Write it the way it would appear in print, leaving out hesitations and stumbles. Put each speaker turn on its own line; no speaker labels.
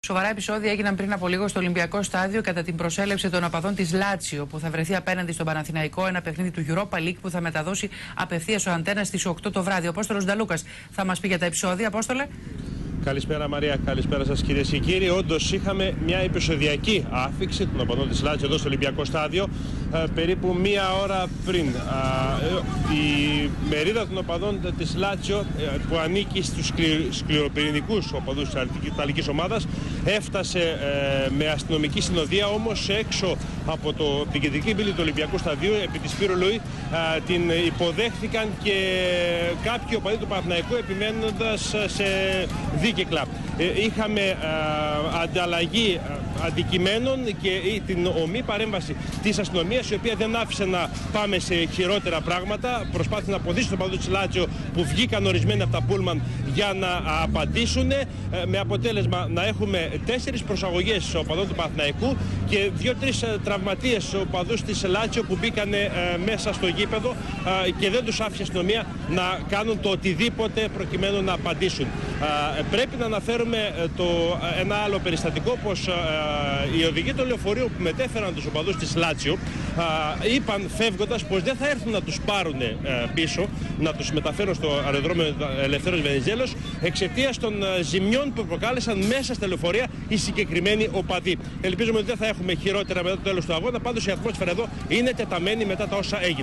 Σοβαρά επεισόδια έγιναν πριν από λίγο στο Ολυμπιακό Στάδιο κατά την προσέλευση των οπαδών της Λάτσιο, που θα βρεθεί απέναντι στον Παναθηναϊκό, ένα παιχνίδι του Europa League που θα μεταδώσει απευθείας ο Αντένα στις 8 το βράδυ. Ο Απόστολος Νταλούκας θα μας πει για τα επεισόδια. Απόστολε.
Καλησπέρα Μαρία, καλησπέρα σας κυρίες και κύριοι. Όντως είχαμε μια επεισοδιακή άφιξη των οπαδών της Λάτσιο εδώ στο Ολυμπιακό Στάδιο περίπου μία ώρα πριν. Η μερίδα των οπαδών της Λάτσιο που ανήκει στους σκληροπυρηνικούς οπαδούς της Ιταλικής ομάδας έφτασε με αστυνομική συνοδεία, όμως έξω από την κεντρική πύλη του Ολυμπιακού Σταδίου επί της Σπύρο Λουί την υποδέχθηκαν και κάποιοι οπαδοί του Παναθηναϊκού επιμένοντας σε δίκαικλα. Είχαμε ανταλλαγή αντικειμένων και την ομή παρέμβαση της αστυνομίας, η οποία δεν άφησε να πάμε σε χειρότερα πράγματα. Προσπάθησε να αποδείξει τον παδό της Λάτσιο που βγήκαν ορισμένοι από τα πούλμαν για να απαντήσουν, με αποτέλεσμα να έχουμε 4 προσαγωγές οπαδών του Παναθηναϊκού και 2-3 τραυματίες οπαδούς της Λάτσιο που μπήκαν μέσα στο γήπεδο και δεν τους άφησε η αστυνομία να κάνουν το οτιδήποτε προκειμένου να απαντήσουν. Πρέπει να αναφέρουμε ένα άλλο περιστατικό, πως οι οδηγοί των λεωφορείων που μετέφεραν τους οπαδούς της Λάτσιο είπαν φεύγοντας πως δεν θα έρθουν να τους πάρουν πίσω, να τους μεταφέρουν στο αεροδρόμιο Ελευθέριος Βενιζέλος, εξαιτίας των ζημιών που προκάλεσαν μέσα στα λεωφορεία οι συγκεκριμένοι οπαδοί. Ελπίζουμε ότι δεν θα έχουμε χειρότερα μετά το τέλος του αγώνα, πάντως η ατμόσφαιρα εδώ είναι τεταμένη μετά τα όσα έγιναν.